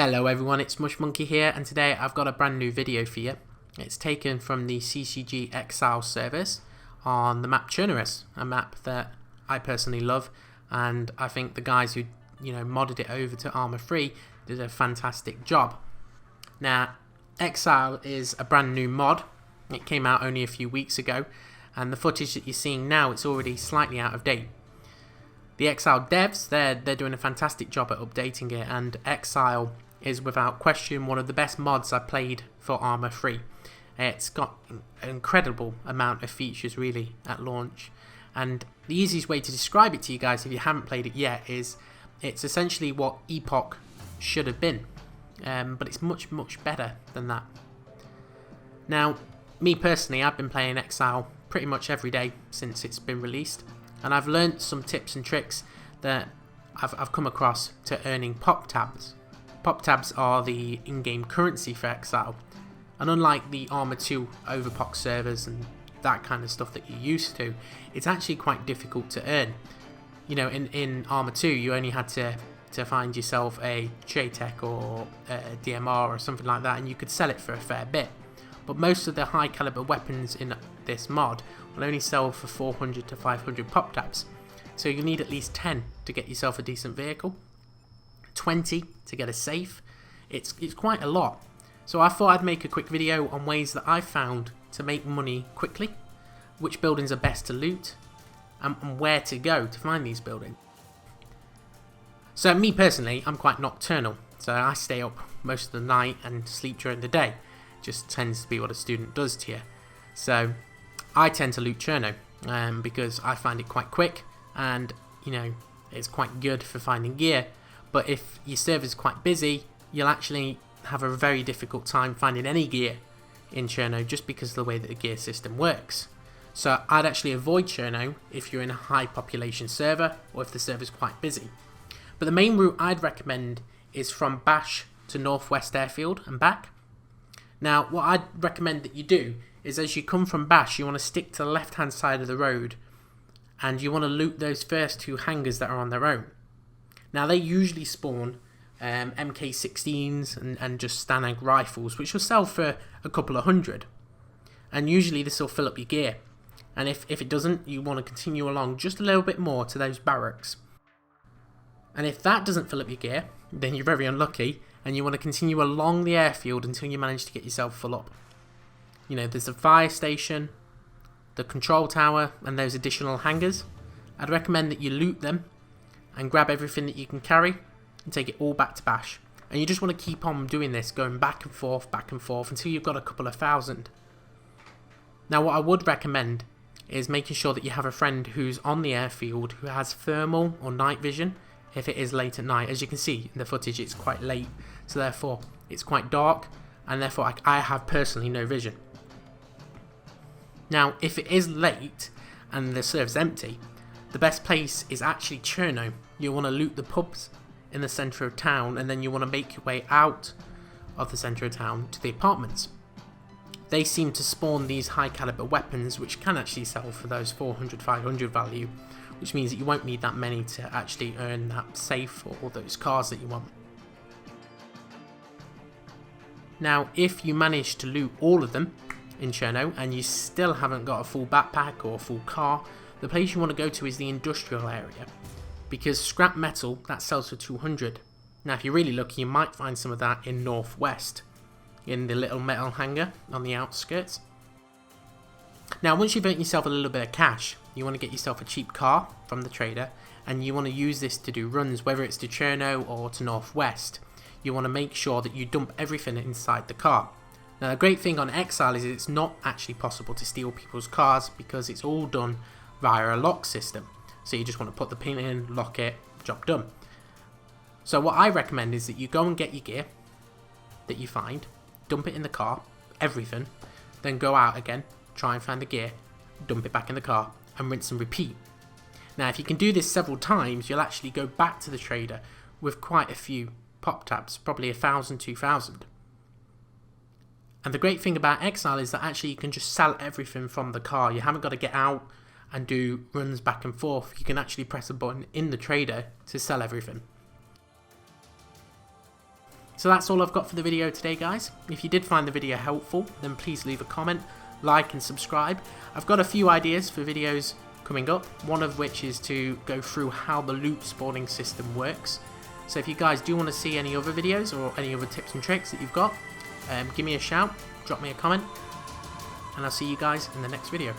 Hello everyone, it's Mush Monkey here, and today I've got a brand new video for you. It's taken from the CCG Exile service on the map Churnerus, a map that I personally love, and I think the guys who modded it over to Arma 3 did a fantastic job. Now, Exile is a brand new mod. It came out only a few weeks ago, and the footage that you're seeing now, it's already slightly out of date. The Exile devs, they're doing a fantastic job at updating it, and Exile is without question one of the best mods I've played for Arma 3. It's got an incredible amount of features really at launch, and the easiest way to describe it to you guys if you haven't played it yet is it's essentially what Epoch should have been, but it's much better than that. Now, me personally, I've been playing Exile pretty much every day since it's been released, and I've learnt some tips and tricks that I've come across to earning Poptabs. Poptabs are the in-game currency for Exile, and unlike the Arma 2 overpoch servers and that kind of stuff that you're used to, it's actually quite difficult to earn. You know, in Arma 2 you only had to find yourself a JTech or a DMR or something like that, and you could sell it for a fair bit. But most of the high caliber weapons in this mod will only sell for 400 to 500 Poptabs. So you need at least 10 to get yourself a decent vehicle, 20 to get a safe. It's quite a lot. So I thought I'd make a quick video on ways that I've found to make money quickly, which buildings are best to loot, and where to go to find these buildings. So me personally, I'm quite nocturnal, so I stay up most of the night and sleep during the day. Just tends to be what a student does to you. So I tend to loot Cherno because I find it quite quick, and it's quite good for finding gear. But if your server's quite busy, you'll actually have a very difficult time finding any gear in Cherno just because of the way that the gear system works. So I'd actually avoid Cherno if you're in a high population server or if the server's quite busy. But the main route I'd recommend is from Bash to Northwest Airfield and back. Now, what I'd recommend that you do is as you come from Bash, you want to stick to the left hand side of the road, and you want to loot those first two hangars that are on their own. Now, they usually spawn MK16s and just Stanag rifles, which will sell for a couple of hundred. And usually this will fill up your gear. And if it doesn't, you want to continue along just a little bit more to those barracks. And if that doesn't fill up your gear, then you're very unlucky, and you want to continue along the airfield until you manage to get yourself full up. There's the fire station, the control tower, and those additional hangars. I'd recommend that you loot them and grab everything that you can carry and take it all back to Bash. And you just want to keep on doing this, going back and forth until you've got a couple of thousand. Now, what I would recommend is making sure that you have a friend who's on the airfield who has thermal or night vision if it is late at night. As you can see in the footage, it's quite late, so therefore it's quite dark, and therefore I have personally no vision. Now, if it is late and the server's empty, the best place is actually Cherno. You want to loot the pubs in the centre of town, and then you want to make your way out of the centre of town to the apartments. They seem to spawn these high caliber weapons which can actually sell for those 400, 500 value, which means that you won't need that many to actually earn that safe or those cars that you want. Now, if you manage to loot all of them in Cherno and you still haven't got a full backpack or a full car, the place you want to go to is the industrial area, because scrap metal that sells for 200. Now, if you're really lucky, you might find some of that in Northwest, in the little metal hangar on the outskirts. Now, once you've earned yourself a little bit of cash, you want to get yourself a cheap car from the trader, and you want to use this to do runs, whether it's to Cherno or to Northwest. You want to make sure that you dump everything inside the car. Now, the great thing on Exile is it's not actually possible to steal people's cars because it's all done via a lock system. So you just want to put the pin in, lock it, job done. So what I recommend is that you go and get your gear that you find, dump it in the car, everything, then go out again, try and find the gear, dump it back in the car, and rinse and repeat. Now, if you can do this several times, you'll actually go back to the trader with quite a few Poptabs, probably 1,000, 2,000. And the great thing about Exile is that actually you can just sell everything from the car. You haven't got to get out and do runs back and forth. You can actually press a button in the trader to sell everything. So that's all I've got for the video today, guys. If you did find the video helpful, then please leave a comment, like and subscribe. I've got a few ideas for videos coming up, one of which is to go through how the loot spawning system works. So if you guys do want to see any other videos or any other tips and tricks that you've got, give me a shout, drop me a comment, and I'll see you guys in the next video.